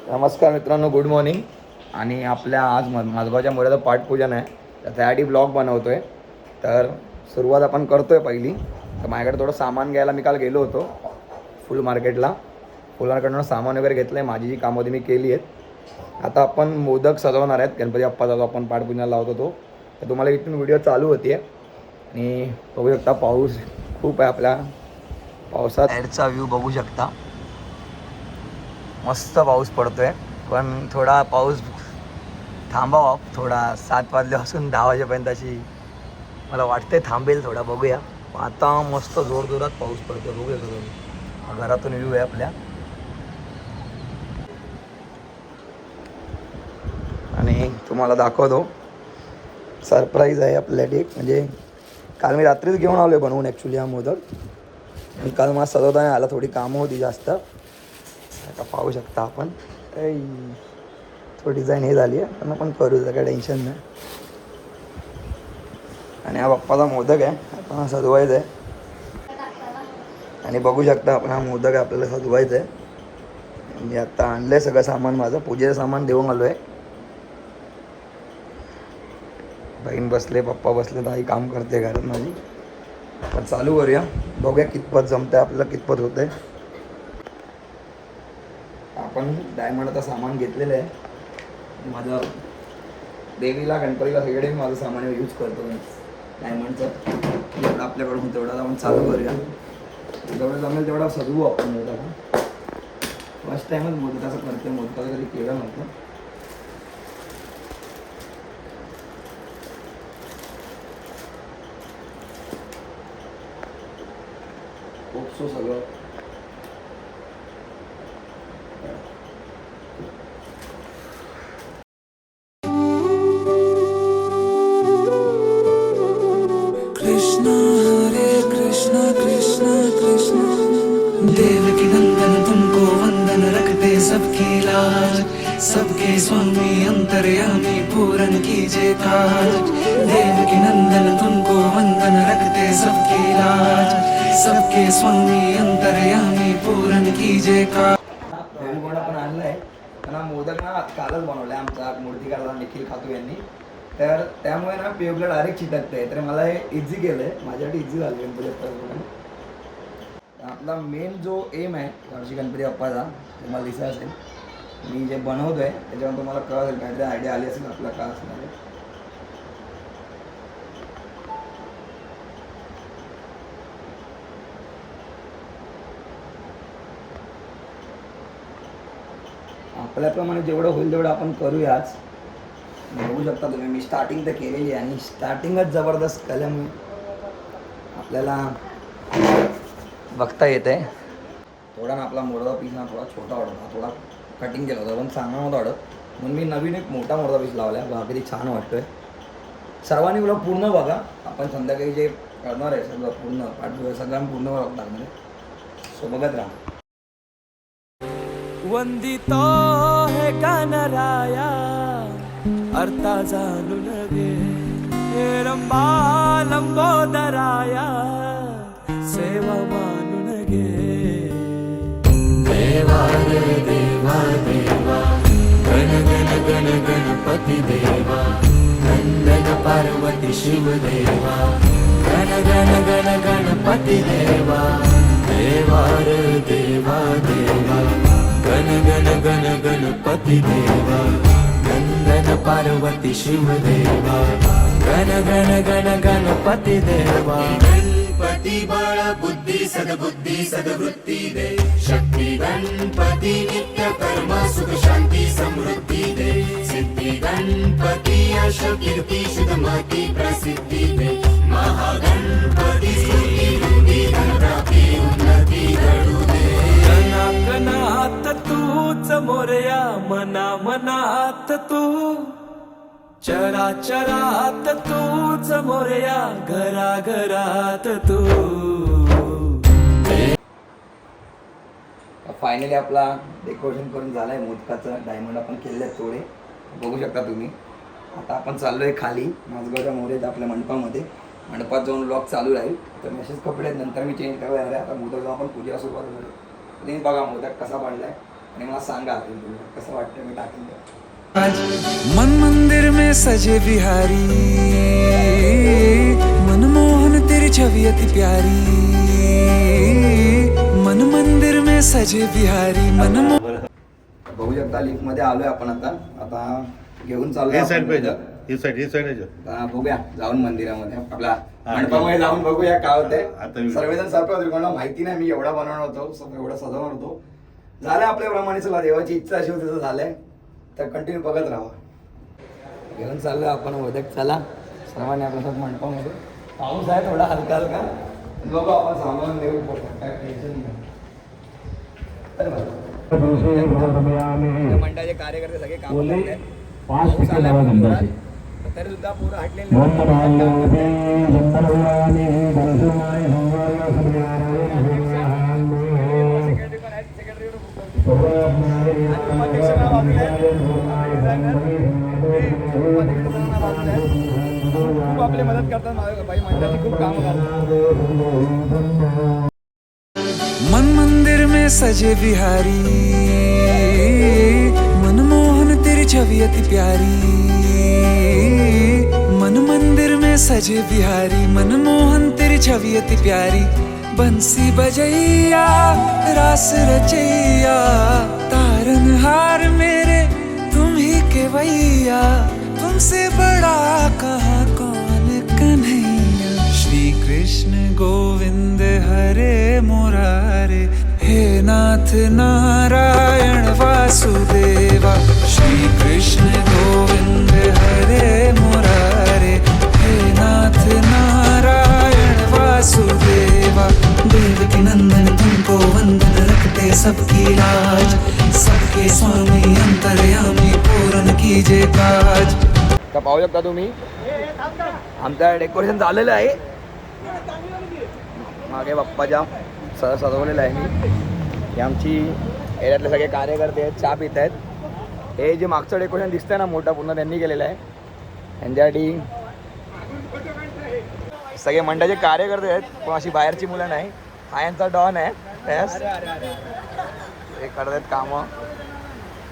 नमस्कार मित्रांनो, good morning. आणि आपल्या आज माझगावच्या मोऱ्याचं पाठपूजन आहे, तर त्यासाठी ब्लॉग बनवतो आहे. तर सुरुवात आपण करतो आहे पहिली. तर माझ्याकडे थोडं सामान घ्यायला मी काल गेलो होतो फुल मार्केटला. फुल मार्केटनं सामान वगैरे घेतलं आहे, माझी जी कामं होती मी केली आहेत. आता आपण मोदक सजवणार आहेत. गणपती बाप्पाचा जो आपण पाठपूजनाला लावतो तो. तर तुम्हाला इथून व्हिडिओ चालू होती आहे आणि बघू शकता पाऊस खूप आहे. आपल्या पावसात बाहेरचा व्ह्यू बघू शकता, मस्त पाऊस पडतो आहे. पण थोडा पाऊस थांबावा, थोडा 7 वाजल्यापासून 10 वाजेपर्यंत अशी मला वाटते थांबेल थोडा, बघूया. आता मस्त जोरजोरात पाऊस पडतो, बघूया का तुम्ही. घरातून व्ह्यू आहे आपल्या. आणि तुम्हाला दाखवतो, सरप्राईज आहे आपल्यासाठी एक. म्हणजे काल मी रात्रीच घेऊन आलो आहे बनवून ॲक्च्युली हा मोदक. आणि काल मला सजवता नाही आला, थोडी कामं होती जास्त. आता पाहू शकता आपण, थोडी डिझाईन हे झाली आहे, पण आपण करू, काय टेन्शन नाही. आणि हा बाप्पाचा मोदक आहे, आपण हा सजवायचा आहे. आणि बघू शकता आपण, हा मोदक आहे आपल्याला सजवायचा आहे. मी आत्ता आणलं आहे सगळं सामान, माझं पूजेचं सामान देऊन आलो आहे. बहीण बसले, पप्पा बसले, ताई काम करते घरात माझी. पण चालू करूया, बघूया कितपत जमतं आहे आपल्याला, कितपत होतं आहे. आपण डायमंडचं सामान घेतलेलं आहे. माझं देवीला, गणपतीला सगळे माझं सामान यूज करतो डायमंडचं. जेवढं आपल्याकडून तेवढं आपण चालू करूया. जेवढं जमेल तेवढा सजवू आपण मोदक. फर्स्ट टाईमच मोदकाचं करते, मोदकाचं कधी केलं नव्हतं. खूप सगळं कृष्ण हरे कृष्ण कृष्ण कृष्ण देवकी नंदन तुमको वंदन रखते सबकी लाज, सबके स्वामी अंतर्यामी पूरन कीजिए काज। देवकी नंदन तुमको वंदन रखते सबकी लाज, सबके स्वामी अंतर्यामी पूरन कीजिए काज। बेलगोंडा पण आणला आहे, पण हा मोदक ना कालच बनवला आहे आमचा मूर्तिकारला निखिल खातू यांनी. तर त्यामुळे ना पेवला डायरेक्ट चिटकतं आहे. तर मला हे इझी केलं आहे, माझ्यासाठी इझी झालं गणपती. आपला मेन जो एम आहे वर्षी गणपती बाप्पाचा, तुम्हाला दिसत असेल, मी जे बनवतो आहे त्याच्यावर तुम्हाला कळेल, काहीतरी आयडिया आली असेल आपला का असणार आहे. आपल्याप्रमाणे जेवढं होईल तेवढं आपण करूयाच. बघू शकता तुम्ही, मी स्टार्टिंग तर केलेली आहे आणि स्टार्टिंगच जबरदस्त केल्यामुळे आपल्याला बघता येत आहे. थोडा ना आपला मोडदा पीस ना थोडा छोटा वाटत, थोडा कटिंग केला होता, पण चांगला नव्हता वाटत. म्हणून मी नवीन एक मोठा मोडदा पीस लावला आहे. बघा किती छान वाटतोय. सर्वांनी मला पूर्ण बघा, आपण संध्याकाळी जे करणार आहे सगळं पूर्ण पाठवूया, सगळ्यांना पूर्ण बघावं लागणार आहे. सो बघत राहा. वंदितो है गणराया अर्था जाणू लगे, हे रंबा लंबोदराया सेवा मानू लगे। देवा रे देवा देवा गण गण गण गणपती देवा, नंदन पार्वती शिव देवा, गण गण गण गणपती देवा। देवा रे देवा देवा गण गण गण गणपती देवा, नंदन पार्वती शिव देवा, गण गण गण गणपती देवा। गणपती बळ बुद्धी सद्बुद्धी सद्वृत्ती दे, शक्ती गणपती नित्य कर्म सुख शांती समृद्धी दे, सिद्धी गणपती यश कीर्ती शुद्धमती प्रसिद्धी दे, महागणपती स्तुती वृद्धी धनप्राप्ती उन्नती घडू दे। कणात तूच मोरया, मना मनात तू, चराचरात तूच मोरया, घरा घरात तू। फायनली आपला डेकोरेशन करून झालं आहे मोदकाचं. डायमंड आपण केले आहेत थोडे, बघू शकता तुम्ही. आता आपण चाललो आहे खाली माझगावच्या मोरेत आपल्या मंडपामध्ये. मंडपात जाऊन ब्लॉग चालू राहील. तर मेसेज कपडे नंतर मी चेंज करायला आहे. आता मोदक जाऊन आपण पूजेला सुरुवात करू. तुम्ही बघा मोदक कसा बनला आहे. आणि मला सांगा कसं वाटतं मी टाकून द्या. मन मंदिर में सजे बिहारी, मनमोहन तेरी छवि अति प्यारी. मन मंदिर में सजे बिहारी मनमोहन. बघू शकता लिफ्ट मध्ये आलोय आपण आता घेऊन चाललोय हे साईड आपण पाहिजे तिथं. ही साईड आता बघूया जाऊन मंदिरामध्ये आपला मंडपामध्ये जाऊन बघूया काय होतंय. आता सर्वजण सरप्राईज होते, कोणाला माहिती नाही मी एवढा बनवणार होतो, एवढा सजवणार होतो. झालं आपल्याप्रमाणे. चला देवाची इच्छा अशी होती तर झालंय, तर कंटिन्यू बघत राहा. घेऊन चाललोय आपण मोदक. चला सर्वांनी आपल्या मंडपामध्ये. पाऊस आहे थोडा हलका हलका, बघू आपण सामान देऊ काय टेन्शन नाही. मंडळाचे कार्यकर्ते सगळे काम करतात. पाऊस आलाय पण जोरात, तरी सुद्धा पूर्ण हटलेले खूप आपली मदत करतात. बाई मंडळाची खूप कामं करतात. मन मंदिर में सजे बिहारी, मनमोहन तेरी छवि अति प्यारी. मन मंदिर में सजे बिहारी, मनमोहन तेरी छवि अति प्यारी. बंसी बजैया रास रचैया, तारनहार मेरे तुम ही केवैया. तुमसे बड़ा कहाँ कौन कन्हैया. श्री कृष्ण गोविंद हरे मुरारे, हे नाथ नारायण वासुदेवा. श्री कृष्ण गोविंद हरे मुरारे, हे नाथ नारायण वासुदेवा. देवकी नंदन तुमको वंदन, रखते सबकी लाज. सबके स्वामी अंतर्यामी, पूर्ण कीजे काज. तर पाहू शकता तुम्ही आमचं डेकोरेशन झालेलं आहे. मागे बाप्पाच्या सजवलेलं आहे मी. हे आमची एरियातले सगळे कार्यकर्ते आहेत, चहा पित आहेत. हे जे मागचं डेकोरेशन दिसतंय ना मोठं पूर्ण त्यांनी केलेलं आहे. त्यांच्यासाठी सगळे मंडळाचे कार्यकर्ते आहेत, पण अशी बाहेरची मुलं नाही. हा यांचा डॉन आहे त्यास, हे करतात कामं.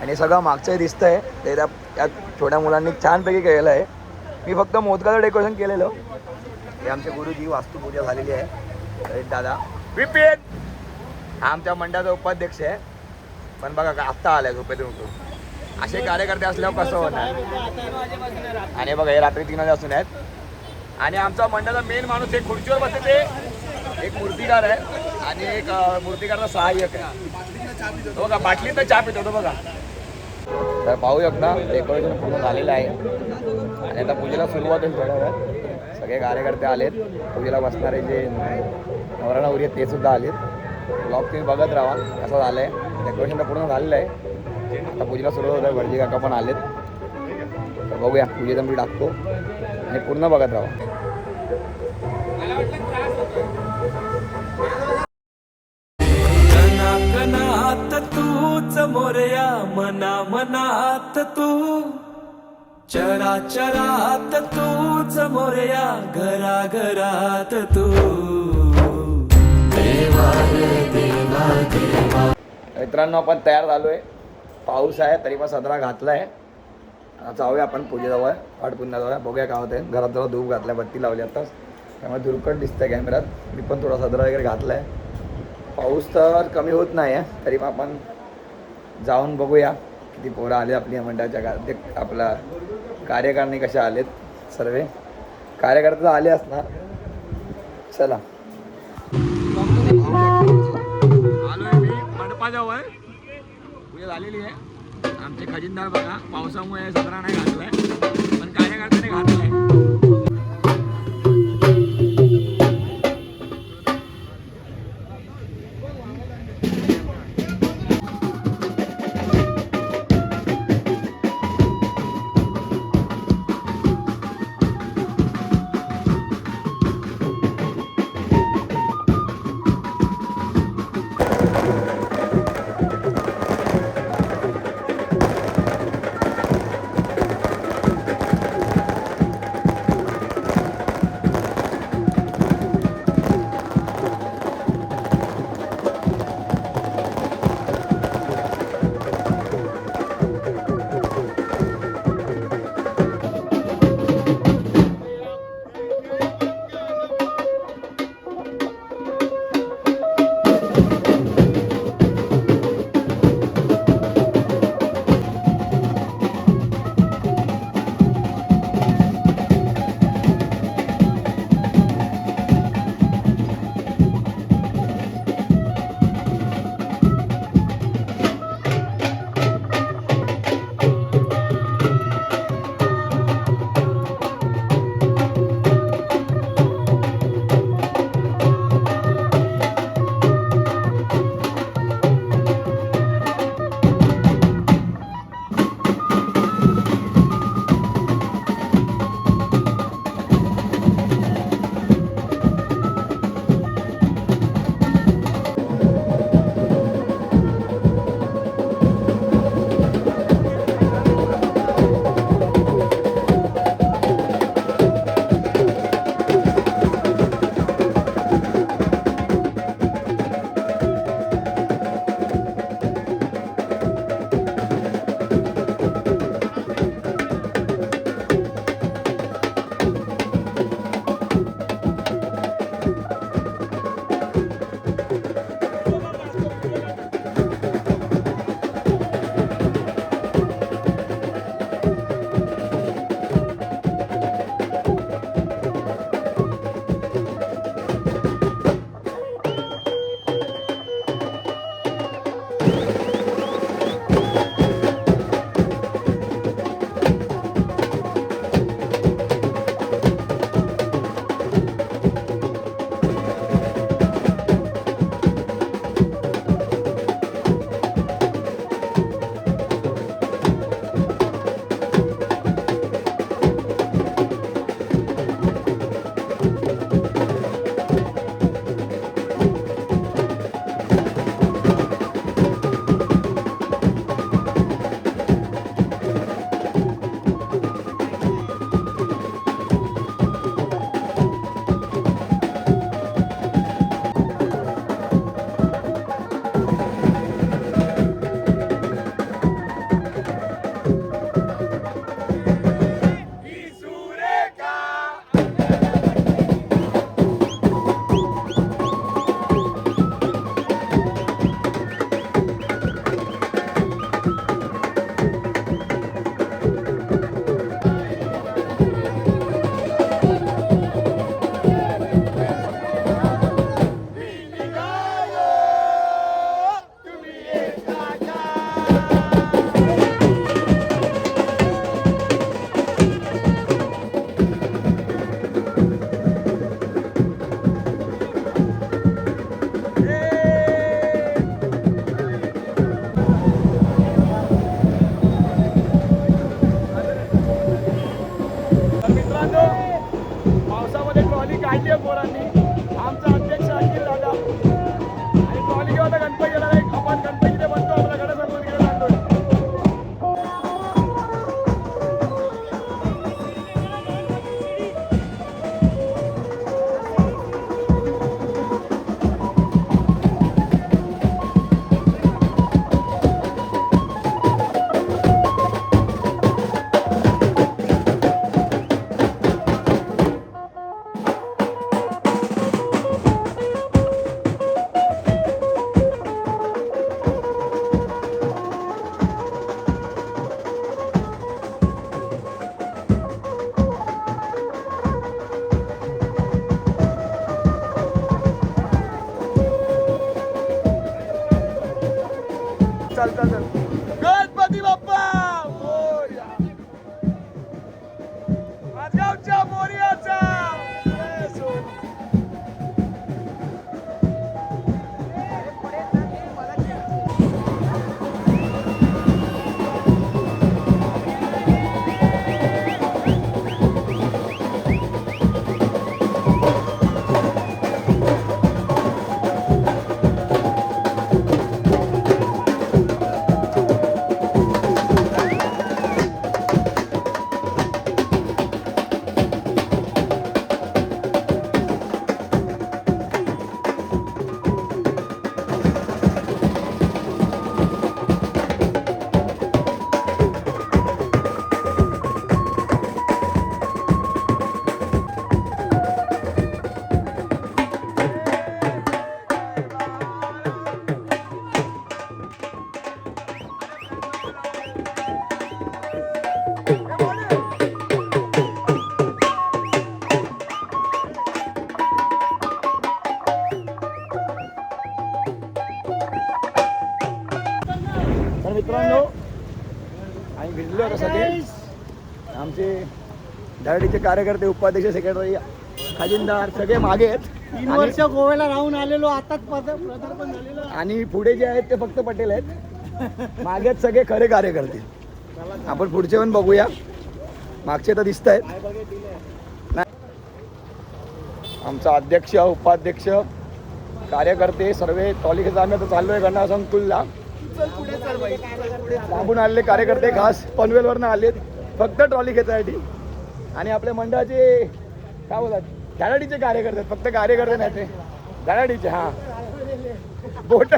आणि सगळं मागचं दिसतंय ते त्या छोट्या मुलांनी छानपैकी केलेलं आहे. मी फक्त मोदकाचं डेकोरेशन केलेलं. हे आमचे गुरुजी, वास्तुपूजा झालेली आहे. दादा विपिन हा आमच्या मंडळाचा उपाध्यक्ष आहे. पण बघा का आत्ता आलाय झोपेतून उठून. असे कार्यकर्ते असल्यावर कसं होणार. आणि बघा हे रात्री 3 वाजून आहेत. आणि आमचा मंडळाचा मेन माणूस एक खुर्चीवर बसते ते एक मूर्तिकार आहे आणि एक मूर्तिकारचा सहाय्यक आहे. तो बघा बाटलीत चहा पितो तो बघा. तर पाहू शकता डेकोरेशन पूर्ण झालेलं आहे. आणि आता पूजेला सुरुवात होईल थोड्या वेळात. सगळे कार्यकर्ते आलेत. पूजेला बसणारे जे नवरा नवरी आहेत ते सुद्धा आलेत. ब्लॉग तुम्ही बघत राहा कसं झालं आहे. डेकोरेशन तर पूर्ण झालेलं आहे. आता पूजेला सुरुवात होत आहे. भटजी काका पण आलेत. तर बघूया पूजेचा मी टाकतो आणि पूर्ण बघत राहा. कणात तूच मोरया, मना मनात तू. चराचरात तूच मोरया, घरा घरात तू. देवा रे देवा देवा. मित्रांनो आपण तयार झालोय. पाऊस आहे तरी पण सदरा घातलाय. जाऊया आपण पूजेजवळ पाठपुण्याजवळ. बघूया काय होते. घरात जरा धूप घातलाय, बत्ती लावली आताच, त्यामुळे धुरकट दिसतंय कॅमेऱ्यात. मी पण थोडा सदरा वगैरे घातलाय. पाऊस तर कमी होत नाही आहे तरी पण आपण जाऊन बघूया किती पोरं आले आपल्या मंडळाच्या. ते आपला कार्यकारिणी कशा आलेत. सर्व कार्यकर्ते आले असणार. चला आलोय मी मंडपाजवळ. पूजा झालेली आहे. आमचे खजिनदार बघा पावसामुळे सदरा नाही घातलाय पण कार्यकर्त्याने घातलाय. आणि भिजले होते सगळे आमचे धडाडीचे कार्यकर्ते, उपाध्यक्ष, सेक्रेटरी, खजिनदार सगळे मागे आहेत. 3 वर्ष गोव्याला राहून आलेलो, आताच पदार्पण झालेलं. आणि पुढे जे आहेत ते फक्त पटेल आहेत, मागे आहेत सगळे खरे कार्यकर्ते. आपण पुढचे पण बघूया, मागचे तर दिसत आहेत. आमचा अध्यक्ष, उपाध्यक्ष, कार्यकर्ते सर्व टॉलीखेचा आम्ही आता चाललोय गणा संकुलला. लांबून आलेले कार्यकर्ते खास पनवेलवरनं आलेत फक्त ट्रॉली खेचायसाठी. आणि आपल्या मंडळाचे काय बोलतात धडाडीचे कार्यकर्ते, फक्त कार्यकर्ते नाही ते धडाडीचे. हा बोट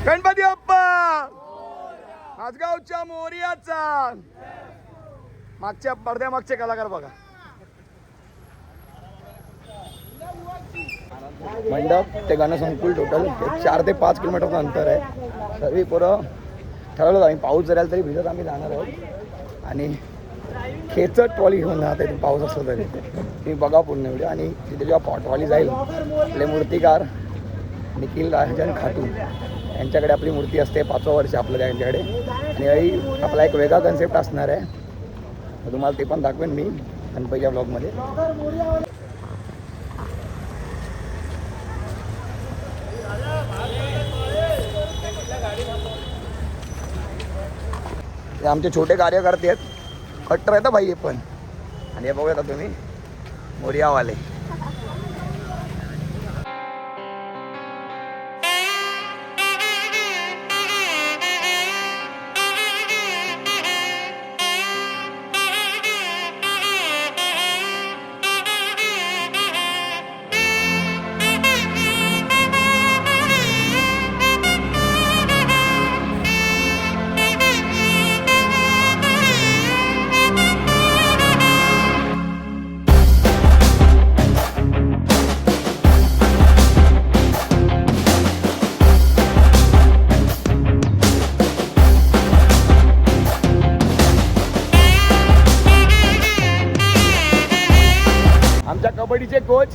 गणपती बाप्पा माझगावच्या मोरयाचा. मागच्या पडद्यामागचे कलाकार बघा. मंडप ते गाणं संकुल टोटल 4 ते 5 किलोमीटरचं अंतर आहे. सर्व पोरं ठरवलं आम्ही पाऊस जर आला तरी भिजत आम्ही जाणार आहोत. आणि खेचत ट्रॉली घेऊन जाते पाऊस असला तरी तुम्ही बघा पूर्ण व्हिडिओ. आणि तिथे जेव्हा ट्रॉली जाईल आपले मूर्तिकार निखिल राजन खातू यांच्याकडे आपली मूर्ती असते 5वं वर्ष आपलं त्यांच्याकडे. आणि आपला एक वेगळा कन्सेप्ट असणार आहे, तुम्हाला ते पण दाखवेन मी गणपतीच्या ब्लॉगमध्ये. हे आमचे छोटे कार्यकर्ते आहेत, कट्टर आहेत भाई हे पण. आणि हे बघूया तुम्ही मोरियावाले. कबड्डीचे कोच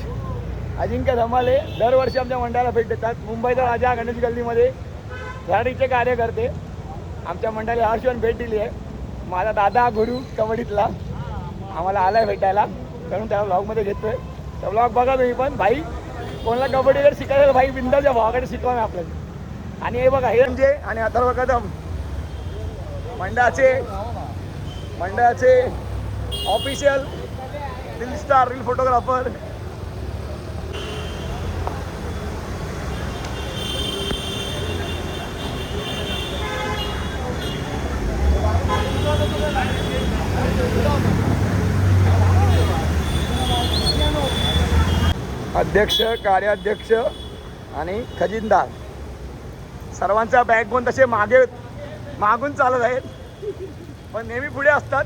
अजिंक्य धमाले दरवर्षी आमच्या मंडळाला भेट देतात. मुंबईचा राजा गणेश गल्लीमध्ये धडाडीचे कार्यकर्ते आमच्या मंडळाला हर्षवन भेट दिली आहे. माझा दादा गुरु कबड्डीतला आम्हाला आलाय भेटायला, कारण त्या ब्लॉगमध्ये घेतोय. त्या ब्लॉग बघा तुम्ही पण. भाई कोणाला कबड्डी जर शिकायचं भाई बिंदाच्या भावाकडे शिकवा आपल्याला. आणि हे बघा हे म्हणजे आणि अथर्व कदम मंडळाचे official reel star, reel photographer. अध्यक्ष, कार्याध्यक्ष आणि खजिनदार सर्वांचा बॅकबोन तसे मागून चालत आहेत, पण नेहमी पुढे असतात.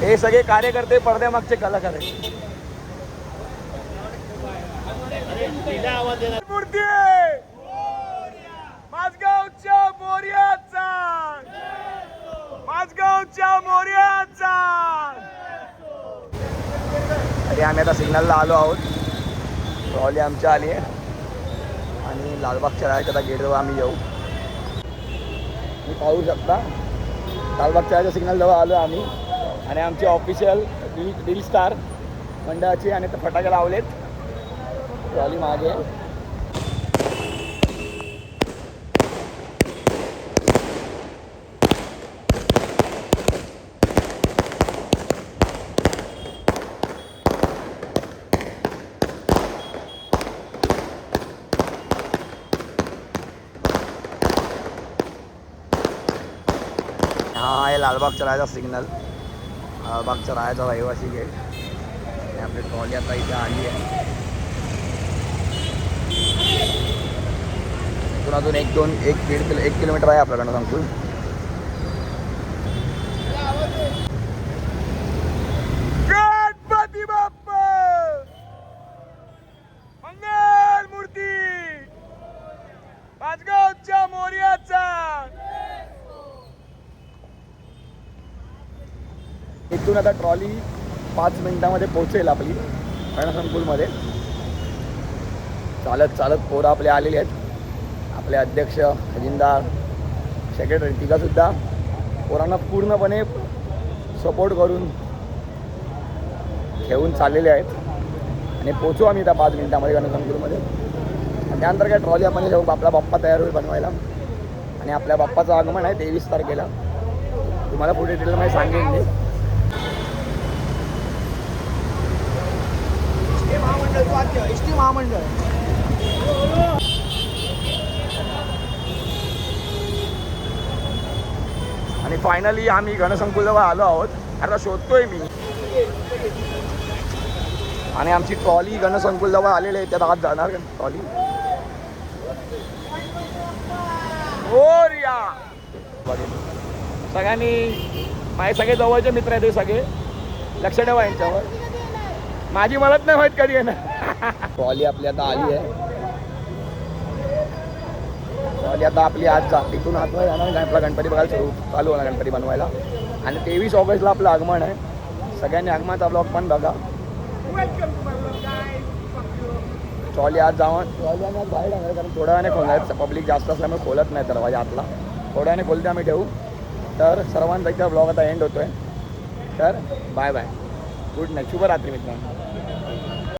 हे सगळे कार्यकर्ते पडद्यामागचे कलाकार आहेत. मूर्ती माझगावच्या मोरयाचा, माझगावच्या मोरयाचा. अरे आम्ही आता सिग्नलला आलो आहोत. ट्रॉली आमच्या आली आहे आणि लालबागच्या राहायच्या आता गेटजवळ आम्ही येऊ. तुम्ही पाहू शकता लालबागच्या राहायच्या सिग्नलजवळ आलो आम्ही. आणि आमचे ऑफिशियल रील स्टार मंडळाचे आणि ते फटाके लावलेत. ट्रॉली मागे. हा आहे लालबागच्या राहायचा सिग्नल, लालबागच्या राहायचा रहिवासी गेट. आणि आपली ट्रॉली आता इथे आली आहे. इथून अजून 1 किलोमीटर आहे आपल्याकडनं संकुल. गणपती बाप्पा मंगल मूर्ती माझगावच्या मोरयाचा. इथून आता ट्रॉली 5 मिनिटामध्ये पोहोचेल आपली रणसंकुलमध्ये. चालत चालत पोरं आपले आलेले आहेत. आपले अध्यक्ष, खजिनदार, सेक्रेटरी तिघासुद्धा पोरांना पूर्णपणे सपोर्ट करून घेऊन चाललेले आहेत. आणि पोचू आम्ही त्या 5 मिनिटामध्ये रणसंकुलमध्ये. आणि त्यानंतर काय ट्रॉली आपण जेव्हा आपला बाप्पा तयार होईल बनवायला. आणि आपल्या बाप्पाचं आगमन आहे 23 तारखेला. तुम्हाला पुढे डिटेलमध्ये सांगेन मी. एसटी महामंडळ आणि फायनली आम्ही गणसंकुलजवळ आलो आहोत. आता शोधतोय मी. आणि आमची ट्रॉली गणसंकुलजवळ आलेली आहे. त्यात आत जाणार ट्रॉली. ओरिया सगळ्यांनी माझे सगळे जवळचे मित्र आहेत. हे सगळे लक्ष ठेवा यांच्यावर. माझी मदत नाही माहीत कधी आहे ना. ट्रॉली आपली आता आली आहे. ट्रॉली आता आपली आज तिथून आतमध्ये जाणार. आपला गणपती बघायला चालू होणार गणपती बनवायला. आणि 23 ऑगस्टला आपलं आगमन आहे. सगळ्यांनी आगमनाचा ब्लॉग पण बघा. ट्रॉली आज जाऊन ट्रॉली आम्ही आज बाहेर टाकणार कारण थोड्या वेळाने खोलणार. पब्लिक जास्त असल्यामुळे खोलत नाही दरवाजा आतला. थोड्या वेळाने खोलते आम्ही ठेवू. तर सर्वांचा एकदा ब्लॉग आता एंड होतो आहे. तर बाय बाय. Good night. शुभरात्री मित्रांनो.